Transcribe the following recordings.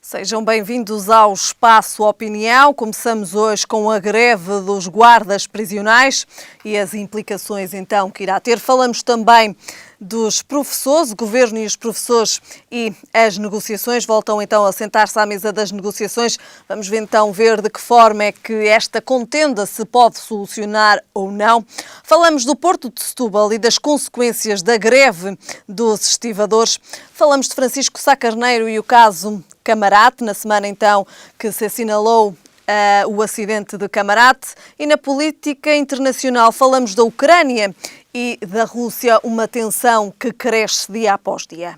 Sejam bem-vindos ao Espaço Opinião. Começamos hoje com a greve dos guardas prisionais e as implicações então que irá ter. Falamos também dos professores, o governo e os professores e as negociações. Voltam então a sentar-se à mesa das negociações. Vamos ver então de que forma é que esta contenda se pode solucionar ou não. Falamos do Porto de Setúbal e das consequências da greve dos estivadores. Falamos de Francisco Sá Carneiro e o caso Camarate, na semana então que se assinalou o acidente de Camarate. E na política internacional falamos da Ucrânia e da Rússia, uma tensão que cresce dia após dia.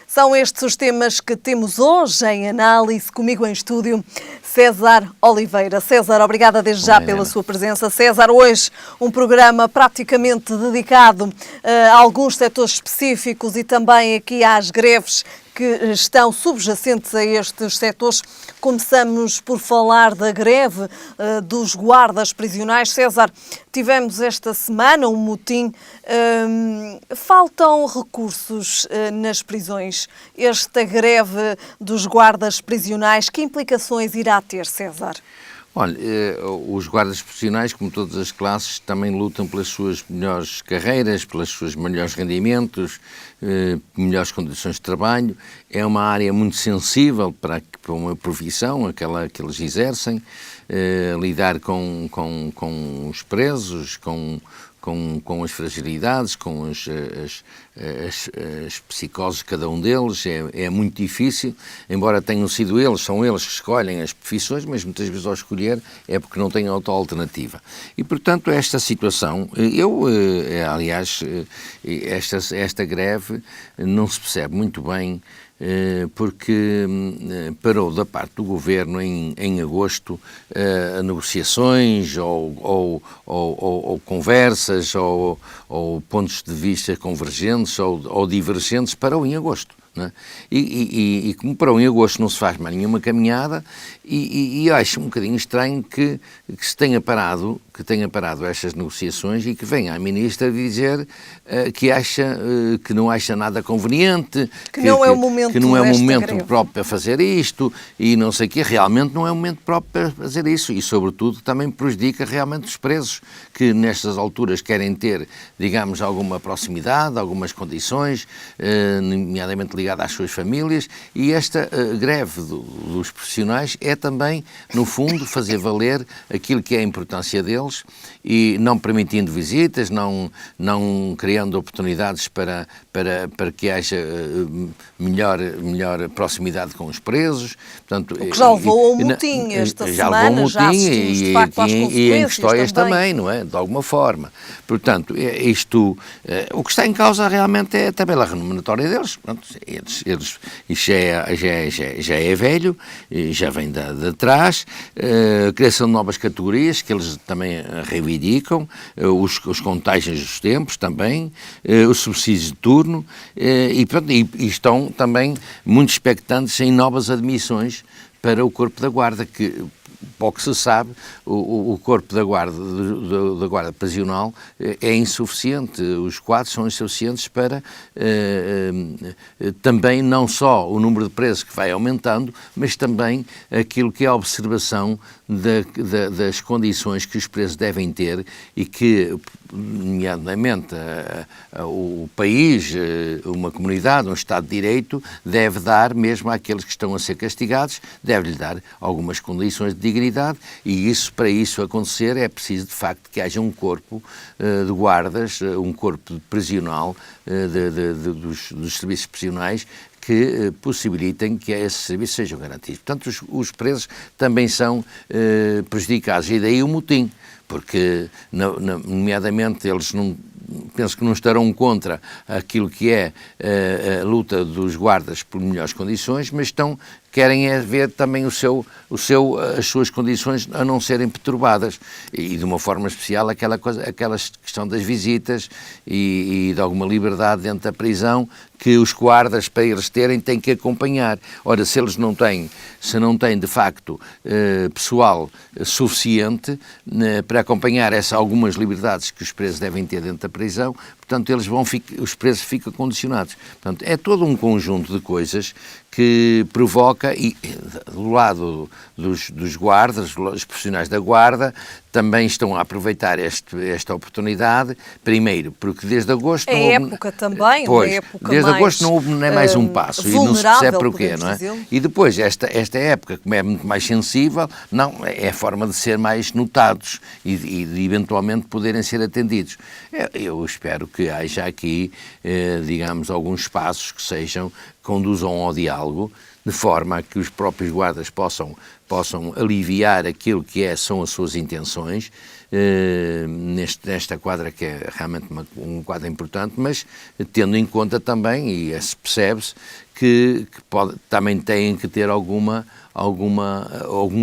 São estes os temas que temos hoje em análise. Comigo em estúdio, César Oliveira. César, obrigada desde já pela sua presença. César, hoje um programa praticamente dedicado a alguns setores específicos e também aqui às greves que estão subjacentes a estes setores. Começamos por falar da greve dos guardas prisionais. César, tivemos esta semana um motim. Faltam recursos nas prisões. Esta greve dos guardas prisionais, que implicações irá ter, César? Olha, os guardas prisionais, como todas as classes, também lutam pelas suas melhores carreiras, pelos seus melhores rendimentos, melhores condições de trabalho. É uma área muito sensível para uma profissão, aquela que eles exercem, lidar com os presos, com as fragilidades, com as psicoses de cada um deles, é muito difícil, embora são eles que escolhem as profissões, mas muitas vezes ao escolher é porque não têm outra alternativa. E, portanto, esta situação, esta greve não se percebe muito bem, porque parou da parte do Governo em agosto negociações ou conversas ou pontos de vista convergentes ou divergentes, parou em agosto. Não é? E como parou em agosto não se faz mais nenhuma caminhada e acho um bocadinho estranho que se tenha parado estas negociações e que venha a Ministra dizer que não acha nada conveniente, que não é o momento próprio para fazer isto e não sei o quê. Realmente não é o momento próprio para fazer isso e, sobretudo, também prejudica realmente os presos que nestas alturas querem ter, digamos, alguma proximidade, algumas condições, nomeadamente ligada às suas famílias, e esta greve dos profissionais é também, no fundo, fazer valer aquilo que é a importância deles e não permitindo visitas, não criando oportunidades para que haja melhor proximidade com os presos. Portanto, o que já levou ao motim esta semana, já assistimos de facto às consequências e em questões também, não é? De alguma forma. Portanto, o que está em causa realmente é a tabela remuneratória deles. Pronto, isto já é velho, já vem de trás, a criação de novas categorias que eles também reivindicam, os contágios dos tempos também, os subsídios de turno e estão também muito expectantes em novas admissões para o Corpo da Guarda, que, ao que se sabe, o Corpo da Guarda Prisional é insuficiente, os quadros são insuficientes para também não só o número de presos que vai aumentando, mas também aquilo que é a observação das condições que os presos devem ter e que, nomeadamente, o país, uma comunidade, um Estado de Direito, deve dar mesmo àqueles que estão a ser castigados, deve-lhe dar algumas condições de dignidade e para isso acontecer é preciso, de facto, que haja um corpo de guardas, um corpo prisional dos serviços prisionais que possibilitem que esses serviços sejam garantidos. Portanto, os presos também são prejudicados. E daí o motim, porque, nomeadamente, eles penso que não estarão contra aquilo que é a luta dos guardas por melhores condições, mas querem ver também as suas condições a não serem perturbadas e de uma forma especial aquela questão das visitas e de alguma liberdade dentro da prisão que os guardas, para eles terem, têm que acompanhar. Ora, se não têm de facto pessoal suficiente para acompanhar algumas liberdades que os presos devem ter dentro da prisão, portanto, os preços ficam condicionados. Portanto, é todo um conjunto de coisas que provoca, e do lado dos guardas, os profissionais da guarda, também estão a aproveitar esta oportunidade, primeiro, porque desde agosto... época também, pois, uma época desde mais, agosto não houve nem mais um passo, e não se percebe porquê, não é? E depois, esta época, como é muito mais sensível, não, é a forma de ser mais notados e de eventualmente poderem ser atendidos. Eu espero que haja aqui, digamos, alguns passos que conduzam ao diálogo, de forma a que os próprios guardas possam aliviar aquilo que são as suas intenções, nesta quadra que é realmente um quadro importante, mas tendo em conta também, e percebe-se, que também têm que ter algum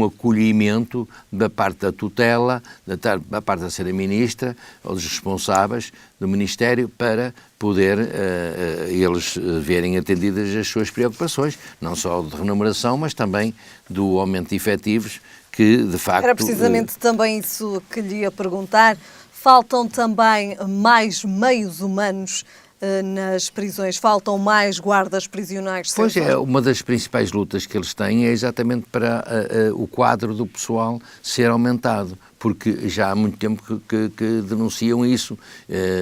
acolhimento da parte da tutela, da parte da senhora Ministra, ou dos responsáveis do Ministério, para poder eles verem atendidas as suas preocupações, não só de remuneração, mas também do aumento de efetivos, que de facto... Era precisamente também isso que lhe ia perguntar. Faltam também mais meios humanos nas prisões, faltam mais guardas prisionais? Pois é, uma das principais lutas que eles têm é exatamente para o quadro do pessoal ser aumentado, porque já há muito tempo que denunciam isso.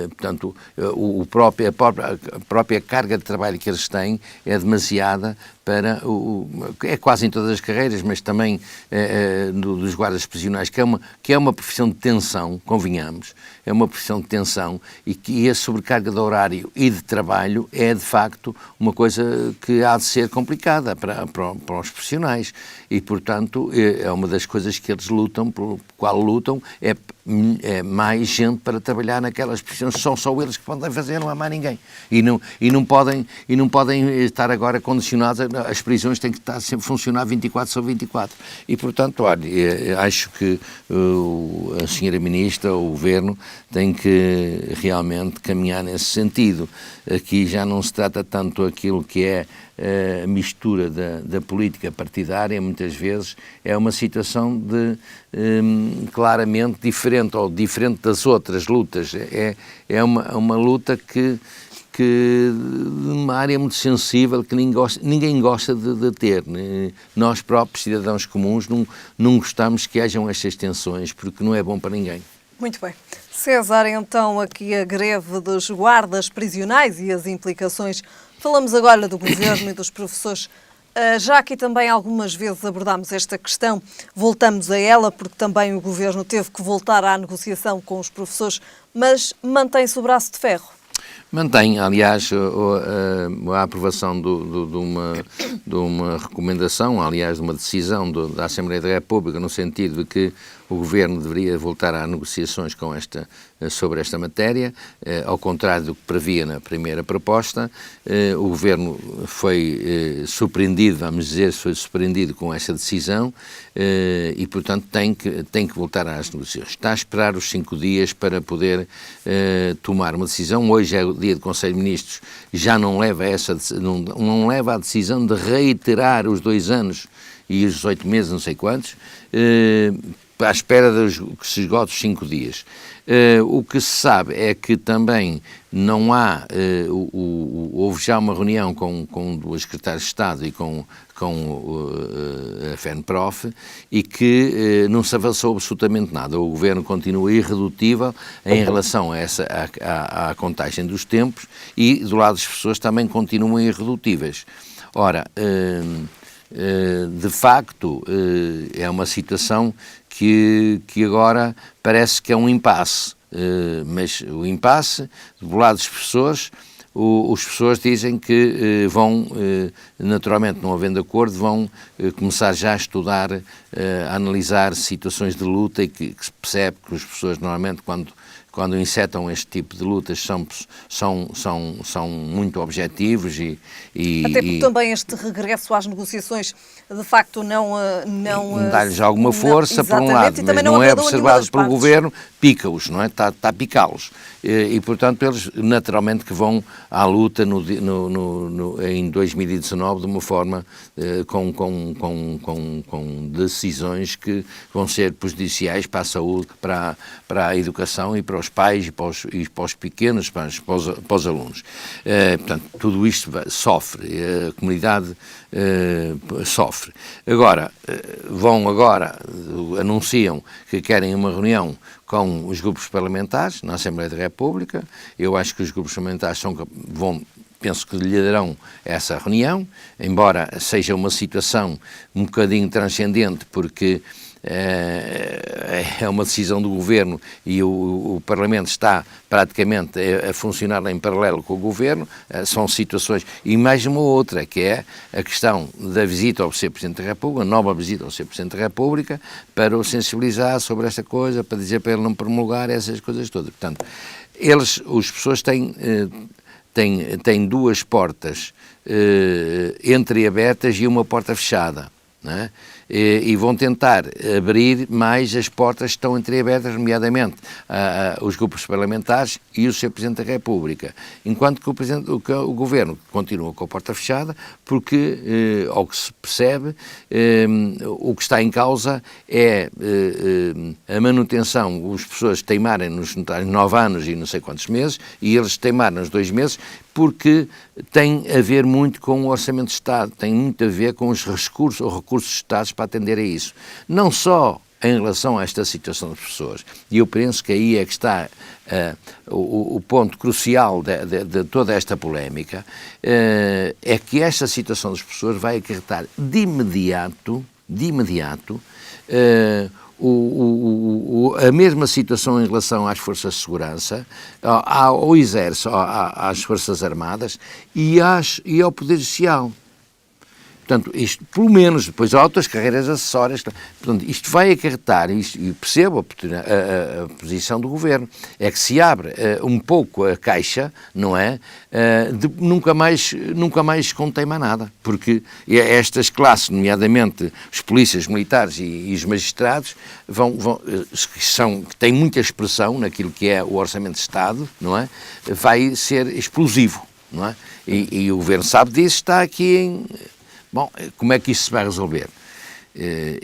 Portanto, a própria carga de trabalho que eles têm é demasiada para é quase em todas as carreiras, mas também dos guardas prisionais, que é uma profissão de tensão, convenhamos, é uma profissão de tensão, e que a sobrecarga de horário e de trabalho é, de facto, uma coisa que há de ser complicada para os profissionais. E, portanto, é uma das coisas que eles lutam, pelo qual lutam, é mais gente para trabalhar naquelas profissões. São só eles que podem fazer, não há mais ninguém. E não podem estar agora condicionados, as prisões têm que estar sempre a funcionar 24 sobre 24. E, portanto, olha, acho que a senhora Ministra, o Governo, tem que realmente caminhar nesse sentido. Aqui já não se trata tanto aquilo que é a mistura da política partidária, muitas vezes é uma situação claramente diferente, ou diferente das outras lutas. É uma luta que uma área muito sensível, que ninguém gosta de ter. Nós próprios, cidadãos comuns, não gostamos que hajam estas tensões, porque não é bom para ninguém. Muito bem. César, então, aqui a greve dos guardas prisionais e as implicações. Falamos agora do Governo e dos professores. Já aqui também algumas vezes abordámos esta questão, voltamos a ela, porque também o Governo teve que voltar à negociação com os professores, mas mantém-se o braço de ferro. Mantém, aliás, a aprovação de uma recomendação, aliás, de uma decisão da Assembleia da República, no sentido de que o Governo deveria voltar a negociações sobre esta matéria, ao contrário do que previa na primeira proposta. O Governo foi surpreendido, vamos dizer, com esta decisão e, portanto, tem que voltar às negociações. Está a esperar os 5 dias para poder tomar uma decisão. Hoje é o dia do Conselho de Ministros, já não leva a decisão de reiterar os 2 anos e os 18 meses, não sei quantos, à espera que se esgote os 5 dias. O que se sabe é que também não há, houve já uma reunião com os secretários de Estado e com a FENPROF, e que não se avançou absolutamente nada. O Governo continua irredutível em relação à contagem dos tempos, e do lado das pessoas também continuam irredutíveis. Ora, de facto, é uma situação que agora parece que é um impasse, mas o impasse, do lado dos professores, os professores dizem que vão, naturalmente não havendo acordo, vão começar já a estudar, a analisar situações de luta, e que se percebe que os professores normalmente quando insetam este tipo de lutas são muito objetivos Até porque também este regresso às negociações de facto não dá-lhes alguma força, por um lado, mas não é observado pelo Governo, pica-os, não é? Está a picá-los. E, portanto, eles naturalmente que vão à luta em 2019 de uma forma com decisões que vão ser prejudiciais para a saúde, para a educação e para os os pais e para os pequenos, para os alunos. Portanto, tudo isto sofre, a comunidade sofre. Agora, anunciam que querem uma reunião com os grupos parlamentares na Assembleia da República. Eu acho que os grupos parlamentares penso que lhe darão essa reunião, embora seja uma situação um bocadinho transcendente, porque é uma decisão do Governo e o Parlamento está praticamente a funcionar em paralelo com o Governo. São situações, e mais uma outra, que é a questão da visita ao Sr. Presidente da República, a nova visita ao Sr. Presidente da República, para o sensibilizar sobre esta coisa, para dizer para ele não promulgar essas coisas todas. Portanto, as pessoas têm duas portas entreabertas e uma porta fechada, não é? E vão tentar abrir mais as portas que estão entreabertas, nomeadamente os grupos parlamentares e o Sr. Presidente da República, enquanto que o Governo continua com a porta fechada, porque, ao que se percebe, o que está em causa é a manutenção, as pessoas teimarem nos 9 anos e não sei quantos meses, e eles teimarem nos 2 meses, porque tem a ver muito com o Orçamento de Estado, tem muito a ver com os recursos de Estado para atender a isso. Não só em relação a esta situação das pessoas, e eu penso que aí é que está o ponto crucial de toda esta polémica, é que esta situação das pessoas vai acarretar de imediato, a mesma situação em relação às forças de segurança, ao Exército, às Forças Armadas e ao Poder Judicial. Portanto, isto, pelo menos, depois há outras carreiras acessórias. Portanto, isto vai acarretar, e percebo a posição do Governo, é que se abre um pouco a caixa, não é? Nunca mais contém mais nada, porque estas classes, nomeadamente os polícias militares e os magistrados, que têm muita expressão naquilo que é o Orçamento de Estado, não é? Vai ser explosivo, não é? E o Governo sabe disso, está aqui em... Bom, como é que isto se vai resolver?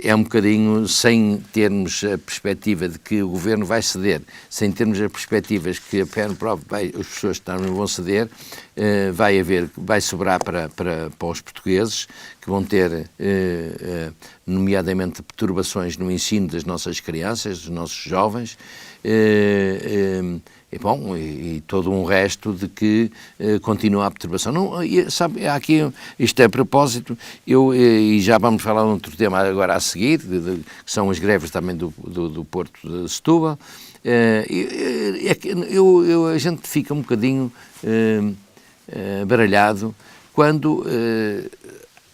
É um bocadinho sem termos a perspectiva de que o Governo vai ceder, sem termos as perspectivas que a PN própria, as pessoas que não vão ceder, vai sobrar para os portugueses, que vão ter, nomeadamente, perturbações no ensino das nossas crianças, dos nossos jovens, e todo um resto de que continua a perturbação. Não, sabe, aqui, isto é a propósito, e já vamos falar de outro tema agora a seguir, que são as greves também do Porto de Setúbal. A gente fica um bocadinho baralhado quando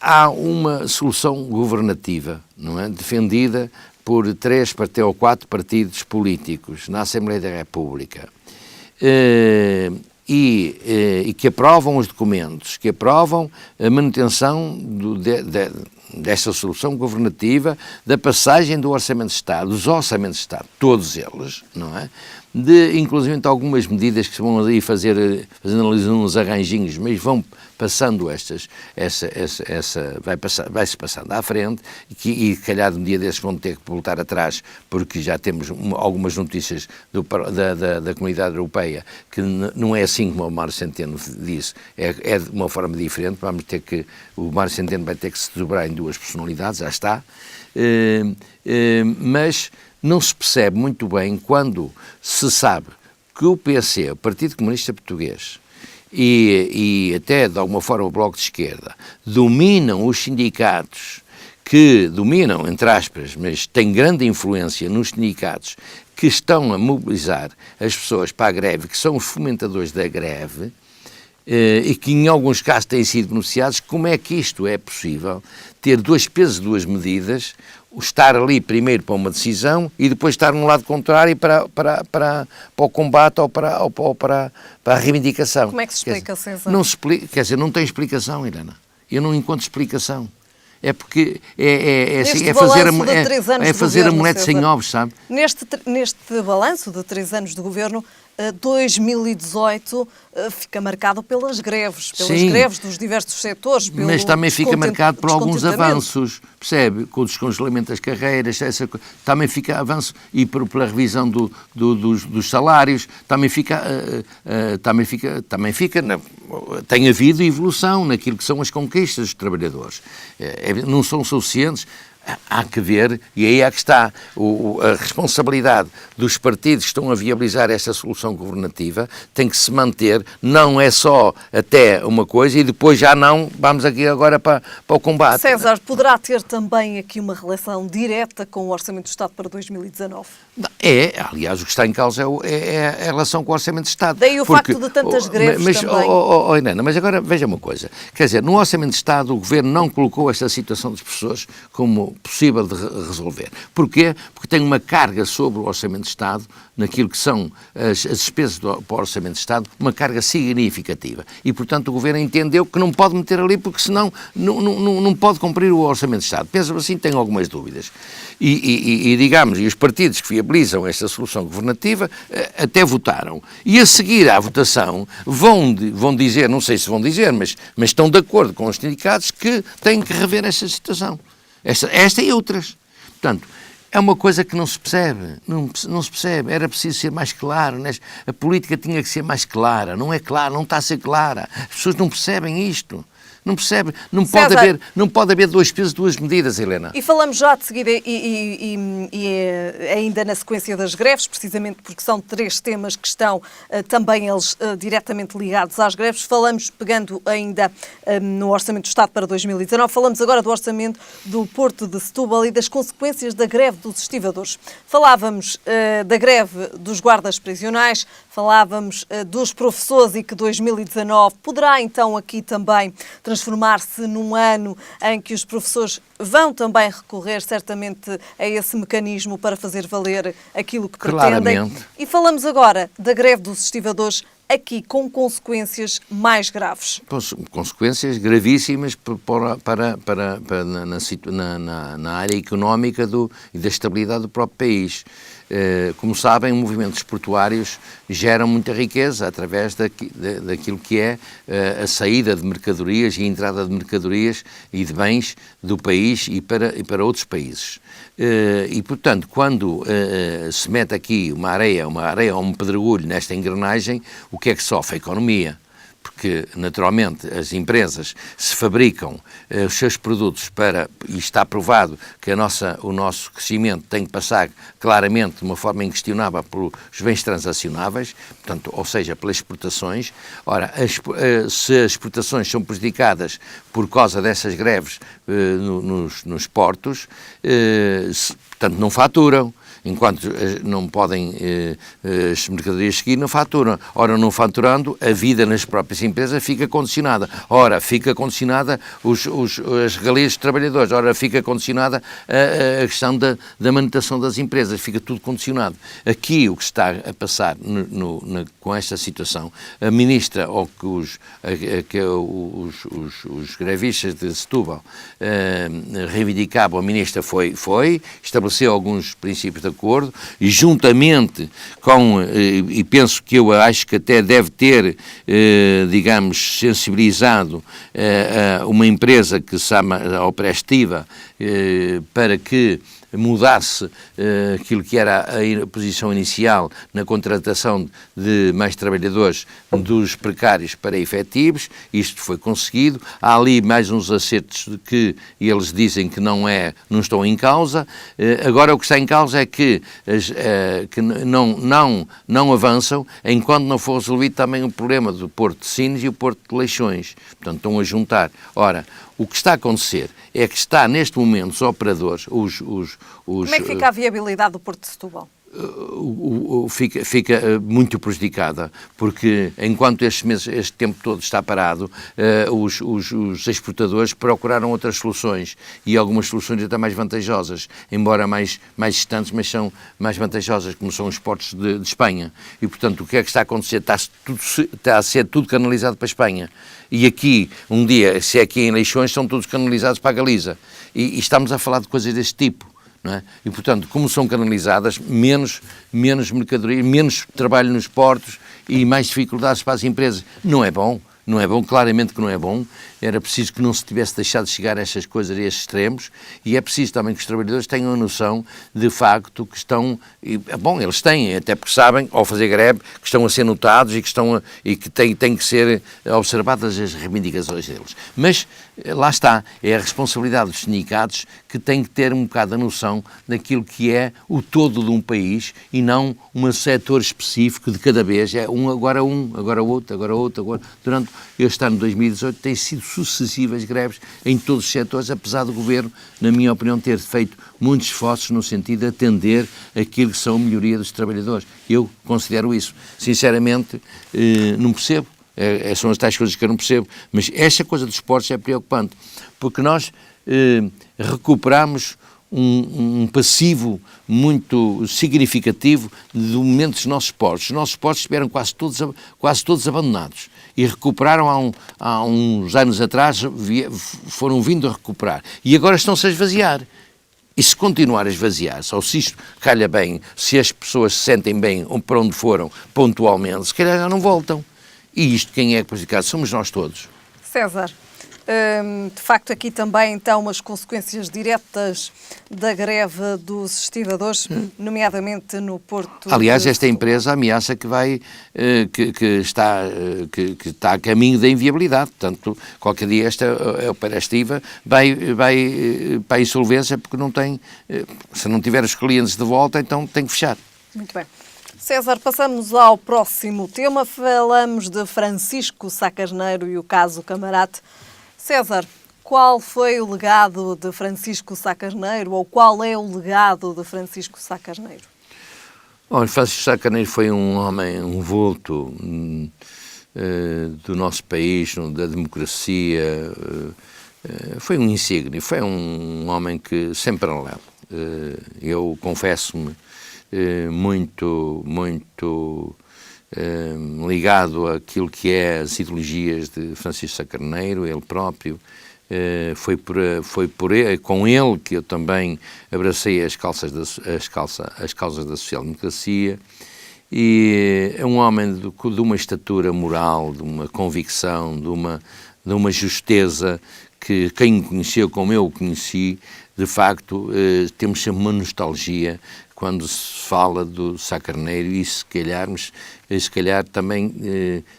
há uma solução governativa, não é? Defendida por 3 ou 4 partidos políticos na Assembleia da República, e que aprovam os documentos, que aprovam a manutenção desta solução governativa, da passagem do Orçamento de Estado, dos Orçamentos de Estado, todos eles, não é? Inclusive algumas medidas que se vão aí fazendo uns arranjinhos, mas vão passando vai-se passando à frente, e se calhar um dia desses vão ter que voltar atrás, porque já temos algumas notícias da Comunidade Europeia que não é assim como o Mário Centeno disse, é de uma forma diferente. O Mário Centeno vai ter que se dobrar em 2 personalidades, já está, mas não se percebe muito bem quando se sabe que o PC, o Partido Comunista Português, e até de alguma forma o Bloco de Esquerda, dominam os sindicatos, que dominam, entre aspas, mas têm grande influência nos sindicatos que estão a mobilizar as pessoas para a greve, que são os fomentadores da greve, e que em alguns casos têm sido beneficiados. Como é que isto é possível? Ter 2 pesos, 2 medidas, estar ali primeiro para uma decisão e depois estar no lado contrário para o combate ou para a reivindicação. Como é que se explica, César? Não se explica, quer dizer, não tem explicação, Helena. Eu não encontro explicação. É porque é fazer a mulher sem ovos, sabe? Neste balanço de 3 anos de governo, 2018 fica marcado pelas greves dos diversos setores. Mas também fica marcado por alguns avanços, percebe? Com o descongelamento das carreiras, também fica avanço, e pela revisão dos salários, tem havido evolução naquilo que são as conquistas dos trabalhadores. Não são suficientes. Há que ver, e aí é que está a responsabilidade dos partidos que estão a viabilizar esta solução governativa, tem que se manter, não é só até uma coisa e depois já não, vamos aqui agora para o combate. César, poderá ter também aqui uma relação direta com o Orçamento do Estado para 2019? Aliás, o que está em causa é a relação com o Orçamento do Estado. Daí o facto de tantas greves também. Helena, mas agora veja uma coisa, quer dizer, no Orçamento do Estado o Governo não colocou esta situação dos professores como possível de resolver. Porquê? Porque tem uma carga sobre o Orçamento de Estado, naquilo que são as despesas para o Orçamento de Estado, uma carga significativa. E, portanto, o Governo entendeu que não pode meter ali, porque senão não pode cumprir o Orçamento de Estado. Penso assim, tenho algumas dúvidas. E digamos, os partidos que viabilizam esta solução governativa até votaram. E a seguir à votação vão dizer, não sei se vão dizer, mas estão de acordo com os sindicatos que têm que rever esta situação. Esta e outras. Portanto, é uma coisa que não se percebe. Não se percebe. Era preciso ser mais claro. A política tinha que ser mais clara. Não é clara, não está a ser clara. As pessoas não percebem isto. Não percebe, não pode haver dois pesos, duas medidas, Helena. E falamos já de seguida e ainda na sequência das greves, precisamente porque são três temas que estão também eles diretamente ligados às greves. Falamos, pegando ainda no Orçamento do Estado para 2019, falamos agora do Orçamento do Porto de Setúbal e das consequências da greve dos estivadores. Falávamos da greve dos guardas prisionais, falávamos dos professores e que 2019 poderá então aqui também transformar-se num ano em que os professores vão também recorrer certamente a esse mecanismo para fazer valer aquilo que pretendem. Claramente. E falamos agora da greve dos estivadores, aqui com consequências mais graves. Consequências gravíssimas na área económica e da estabilidade do próprio país. Como sabem, movimentos portuários geram muita riqueza através daquilo que é a saída de mercadorias e a entrada de mercadorias e de bens do país e para outros países. E, portanto, quando se mete aqui uma areia ou um pedregulho nesta engrenagem, o que é que sofre? A economia. Porque, naturalmente, as empresas se fabricam os seus produtos e está provado que o nosso crescimento tem que passar claramente, de uma forma inquestionável, pelos bens transacionáveis, portanto, ou seja, pelas exportações. Ora, se as exportações são prejudicadas por causa dessas greves nos portos, portanto, não faturam. Enquanto não podem as mercadorias seguir, não faturam. Ora, não faturando, a vida nas próprias empresas fica condicionada. Ora, fica condicionada as regalias dos trabalhadores. Ora, fica condicionada a questão da manutenção das empresas. Fica tudo condicionado. Aqui, o que está a passar com esta situação, a ministra, ou que os grevistas de Setúbal reivindicavam, a ministra estabeleceu alguns princípios de acordo, e juntamente com, e penso que eu acho que até deve ter, digamos, sensibilizado uma empresa que se chama Oprestiva, para que mudasse aquilo que era a posição inicial na contratação de mais trabalhadores dos precários para efetivos. Isto foi conseguido. Há ali mais uns acertos que eles dizem que não estão em causa. Agora o que está em causa é que não avançam enquanto não for resolvido também o problema do Porto de Sines e o Porto de Leixões. Portanto, estão a juntar. Ora, o que está a acontecer é que está neste momento os operadores, Como é que fica a viabilidade do Porto de Setúbal? Fica muito prejudicada, porque enquanto este tempo todo está parado, os exportadores procuraram outras soluções, e algumas soluções até mais vantajosas, embora mais distantes, mas são mais vantajosas, como são os portos de Espanha. E, portanto, o que é que está a acontecer? Está a ser tudo canalizado para a Espanha. E aqui, um dia, se é aqui em Leixões, são todos canalizados para a Galiza. E estamos a falar de coisas deste tipo. não é? E, portanto, como são canalizadas, menos mercadoria, menos trabalho nos portos e mais dificuldades para as empresas. Não é bom. Não é bom, claramente que não é bom. Era preciso que não se tivesse deixado de chegar a estas coisas, a estes extremos, e é preciso também que os trabalhadores tenham a noção, de facto, que estão... Bom, eles têm, até porque sabem, ao fazer greve, que estão a ser notados e que têm que ser observadas as reivindicações deles. Mas, lá está, é a responsabilidade dos sindicatos que têm que ter um bocado a noção daquilo que é o todo de um país e não um setor específico de cada vez. É agora outro, agora outro, agora... Durante este ano de 2018 têm sido sucessivas greves em todos os setores, apesar do Governo, na minha opinião, ter feito muitos esforços no sentido de atender aquilo que são a melhoria dos trabalhadores. Eu considero isso. Sinceramente, não percebo. São as tais coisas que eu não percebo. Mas esta coisa dos portos é preocupante, porque nós recuperamos um passivo muito significativo do momento dos nossos portos. Os nossos portos estiveram quase todos abandonados e recuperaram há uns anos atrás, foram vindo a recuperar. E agora estão-se a esvaziar. E se continuar a esvaziar-se, ou se isto calha bem, se as pessoas se sentem bem para onde foram pontualmente, se calhar já não voltam. E isto quem é prejudicado? Somos nós todos. César, de facto aqui também então as consequências diretas da greve dos estibadores, nomeadamente no Porto. Aliás, esta empresa ameaça que está a caminho da inviabilidade. Portanto, qualquer dia esta operativa vai para a insolvência porque não tem, se não tiver os clientes de volta, então tem que fechar. Muito bem. César, passamos ao próximo tema. Falamos de Francisco Sá Carneiro e o caso Camarate. César, qual foi o legado de Francisco Sá Carneiro, ou qual é o legado de Francisco Sá Carneiro? Olha, Francisco Sá Carneiro foi um homem, um vulto do nosso país, da democracia, foi um insígne, foi um homem que, sem paralelo. Eu confesso-me muito ligado àquilo que é as ideologias de Francisco Sá Carneiro, ele próprio. Foi com ele que eu também abracei as causas da social-democracia, e é um homem de uma estatura moral, de uma convicção, de uma justeza que quem o conheceu como eu o conheci, de facto, temos sempre uma nostalgia quando se fala do Sá Carneiro, e se calhar também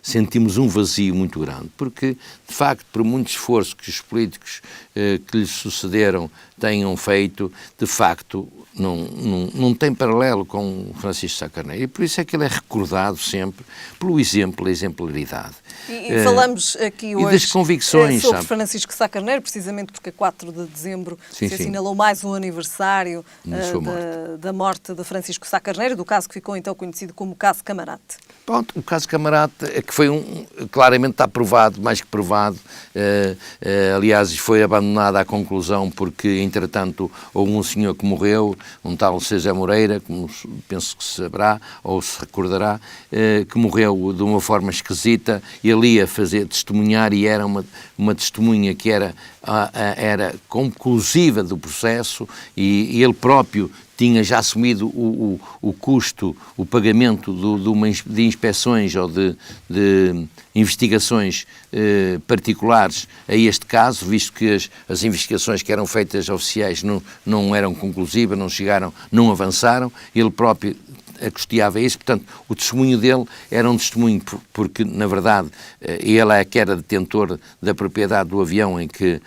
sentimos um vazio muito grande, porque, de facto, por muito esforço que os políticos que lhe sucederam tenham feito, de facto, não tem paralelo com Francisco Sá Carneiro, e por isso é que ele é recordado sempre pelo exemplo, a exemplaridade. E falamos aqui hoje das convicções, sobre Francisco Sá Carneiro, precisamente porque a 4 de dezembro se assinalou mais um aniversário da morte de Francisco Sá Carneiro, do caso que ficou então conhecido como o caso Camarate. Pronto, o caso Camarate é que foi claramente está provado, mais que provado. Aliás, foi abandonado à conclusão porque, entretanto, houve um senhor que morreu, um tal César Moreira, como penso que se saberá ou se recordará, que morreu de uma forma esquisita, e ali a fazer testemunhar, e era uma testemunha que era conclusiva do processo, e ele próprio tinha já assumido o custo, o pagamento de inspeções ou de investigações particulares a este caso, visto que as investigações que eram feitas oficiais não eram conclusivas, não avançaram, ele próprio custeava isso. Portanto, o testemunho dele era um testemunho porque, na verdade, ele é que era detentor da propriedade do avião em que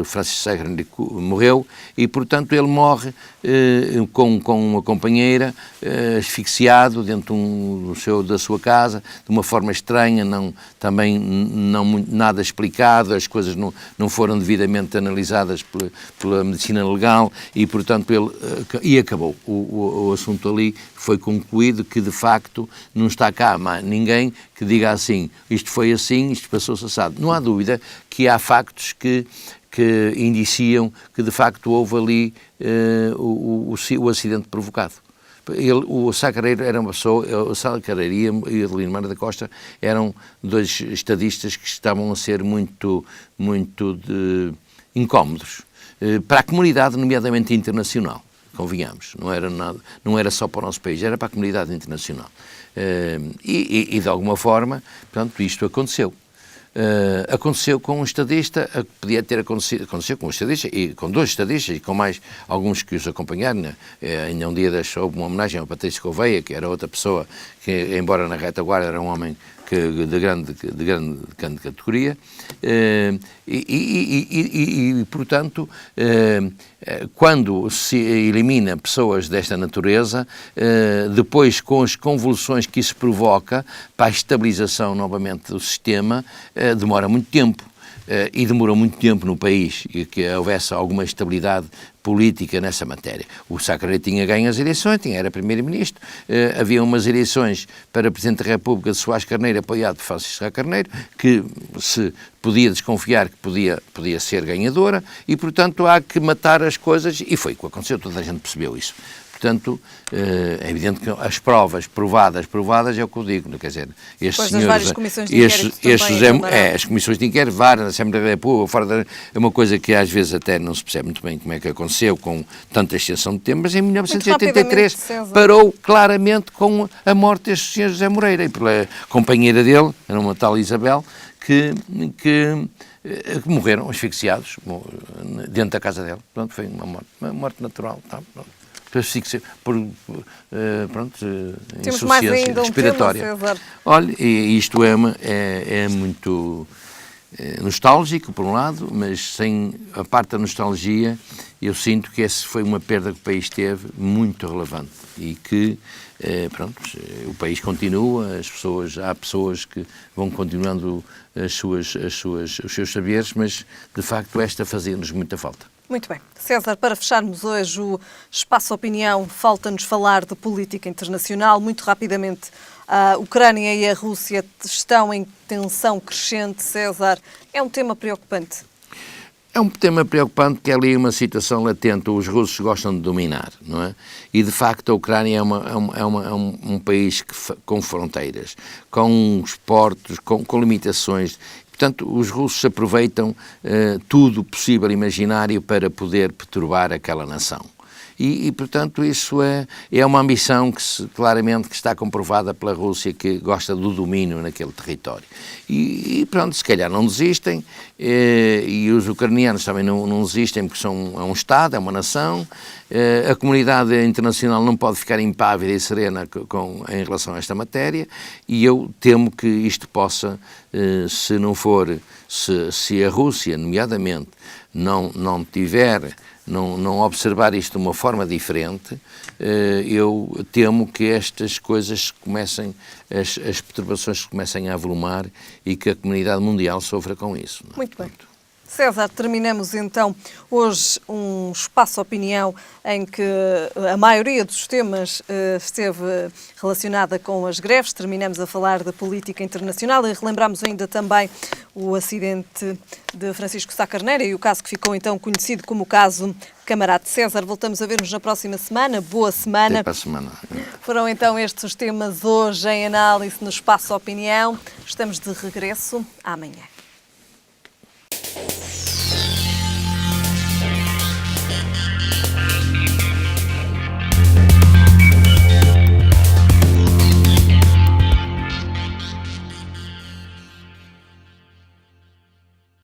Francisco Sá Carneiro morreu, e, portanto, ele morre com uma companheira, asfixiado dentro da sua casa, de uma forma estranha, nada explicado, as coisas não foram devidamente analisadas pela medicina legal, e, portanto, e acabou. O assunto ali foi concluído, que de facto não está cá ninguém que diga assim, isto foi assim, isto passou-se assado. Não há dúvida que há factos que indiciam que de facto houve ali o acidente provocado. O Sá Carneiro era uma pessoa, o Sá Carneiro e Adelino Moreira da Costa eram dois estadistas que estavam a ser muito incómodos para a comunidade, nomeadamente internacional. convenhamos, não era só para o nosso país, era para a comunidade internacional. E de alguma forma, portanto, isto aconteceu. Aconteceu com um estadista, podia ter aconteceu com um estadista e com 2 estadistas e com mais alguns que os acompanharam. Ainda um dia houve uma homenagem ao Patrício Gouveia, que era outra pessoa que, embora na retaguarda, era um homem de grande categoria, portanto, quando se elimina pessoas desta natureza, depois com as convulsões que isso provoca para a estabilização novamente do sistema, demora muito tempo. E demorou muito tempo no país que houvesse alguma estabilidade política nessa matéria. O Sá Carneiro tinha ganho as eleições, era primeiro-ministro, havia umas eleições para Presidente da República de Soares Carneiro, apoiado por Francisco Sá Carneiro, que se podia desconfiar que podia ser ganhadora, e, portanto, há que matar as coisas, e foi o que aconteceu, toda a gente percebeu isso. Portanto, é evidente que as provas provadas é o que eu digo, quer dizer, estes senhores, várias comissões de inquérito as comissões de inquérito, VAR, na Assembleia da República, é uma coisa que às vezes até não se percebe muito bem como é que aconteceu com tanta extensão de tempo, mas em 1983 parou claramente com a morte deste Sr. José Moreira e pela companheira dele, era uma tal Isabel, que morreram asfixiados dentro da casa dele. Pronto, foi uma morte natural. Tá, pronto. Insuficiência respiratória. Olha, isto é muito nostálgico, por um lado, mas sem a parte da nostalgia, eu sinto que essa foi uma perda que o país teve muito relevante e que, o país continua, há pessoas que vão continuando os seus saberes, mas, de facto, esta fazia-nos muita falta. Muito bem. César, para fecharmos hoje o Espaço Opinião, falta-nos falar de política internacional. Muito rapidamente, a Ucrânia e a Rússia estão em tensão crescente. César, é um tema preocupante? É um tema preocupante, que é ali uma situação latente. Os russos gostam de dominar, não é? E, de facto, a Ucrânia é um país com fronteiras, com os portos, com limitações. Portanto, os russos aproveitam tudo possível e imaginário para poder perturbar aquela nação. E portanto, isso é uma ambição claramente que está comprovada pela Rússia, que gosta do domínio naquele território. E pronto, se calhar não desistem, e os ucranianos também não desistem, porque é um Estado, é uma nação. A comunidade internacional não pode ficar impávida e serena em relação a esta matéria, e eu temo que isto possa, se a Rússia, nomeadamente, não observar isto de uma forma diferente, eu temo que estas coisas as perturbações comecem a avolumar e que a comunidade mundial sofra com isso. Muito bem. César, terminamos então hoje um Espaço Opinião em que a maioria dos temas esteve relacionada com as greves. Terminamos a falar da política internacional e relembramos ainda também o acidente de Francisco Sá Carneiro e o caso que ficou então conhecido como o caso Camarate. César, voltamos a ver-nos na próxima semana. Boa semana. Até para a semana. Foram então estes os temas hoje em análise no Espaço Opinião. Estamos de regresso amanhã.